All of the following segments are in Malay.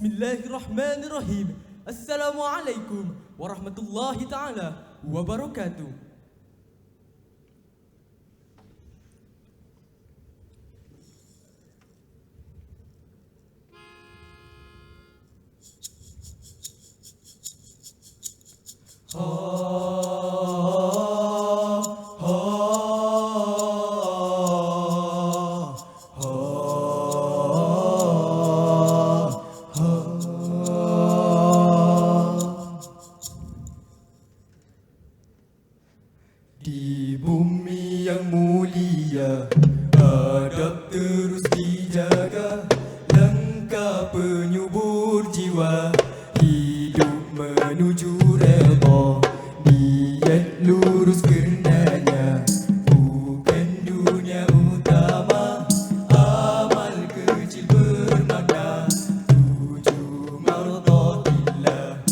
Bismillahirrahmanirrahim. Assalamualaikum warahmatullahi ta'ala wabarakatuh. Di bumi yang mulia, adab terus dijaga, langkah penyubur jiwa, hidup menuju redha, niat lurus kerenanya, bukan dunia utama, amal kecil bermakna, tuju mardhatillah.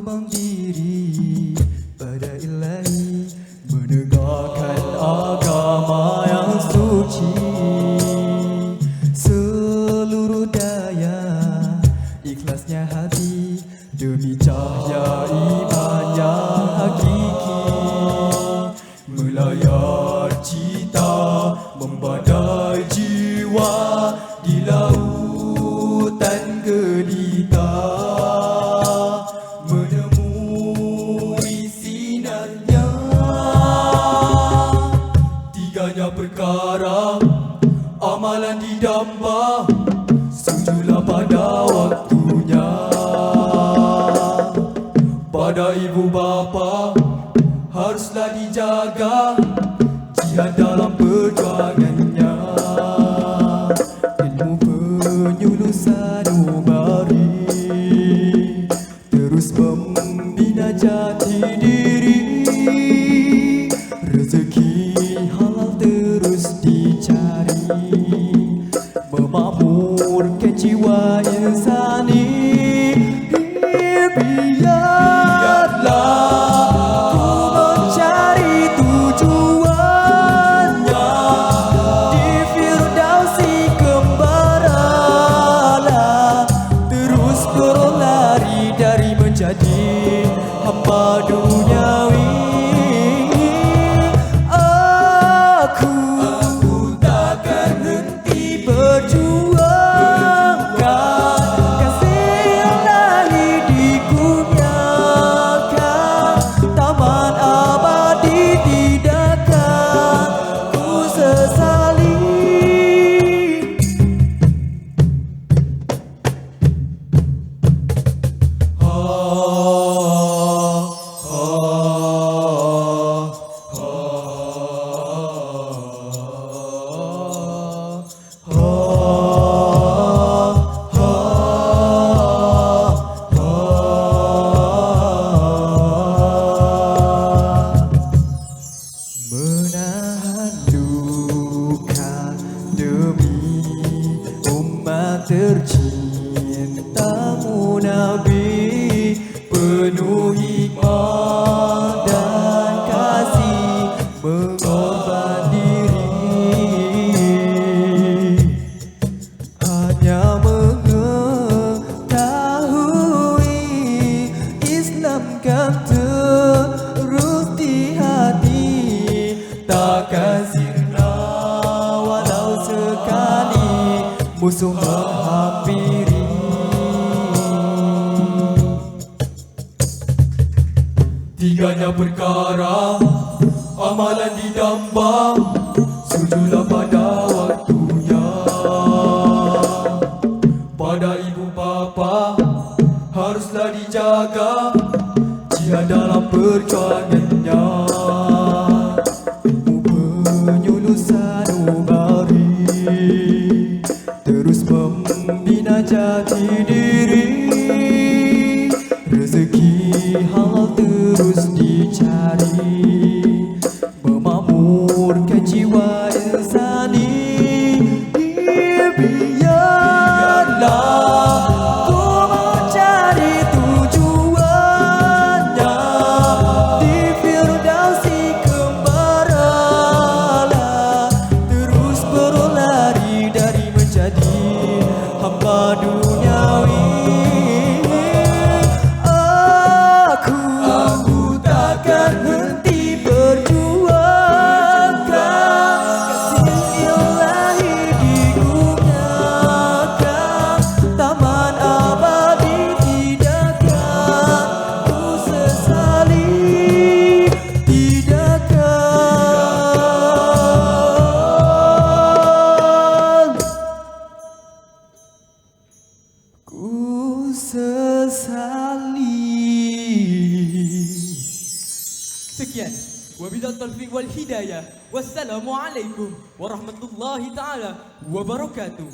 berbang diri pada Ilahi, menegakkan agama yang suci. Seluruh daya ikhlasnya hati demi cahaya iman yang hakiki, melayar cita membadai jiwa di lautan gelita, menemui sinarnya. Tiganya perkara amalan didamba, sujudlah pada waktunya. Pada ibu bapa haruslah dijaga, jihad dalam perjuangannya. Ilmu penyulusan umari terus membina jati diri, rezeki halal terus dicari, memakmurkan jiwa insani. Jadi hamba duniawi, aku takkan henti berjuangkan kasih Ilahi dikurniakan, taman abadi tidakkan ku sesali. Menahan duka demi umat tercintamu Nabi, penuh hikmah dan kasih mengorban diri. Hanya mengetahui Islam kan terus di hati, takkan sirna walau sekali musuh menghampiri. Tiganya perkara amalan didamba, sujudlah pada waktunya. Pada ibu bapa haruslah dijaga, jihad dalam perjuangannya. Penyulusan umari terus membina jati diri, rezeki halal terus dicari, memakmurkan jiwa insani. Biarlah ku mencari tujuannya di Firdausi kembara, terus berlari dari menjadi hamba duniawi. Aku takkan henti berjuangkan kasih Ilahi dikurniakan, taman abadi tidakkan ku sesali, tidakkan ku sesali. Sekian, wabillahi taufiq wal hidayah. Wassalamualaikum warahmatullahi taala wabarakatuh.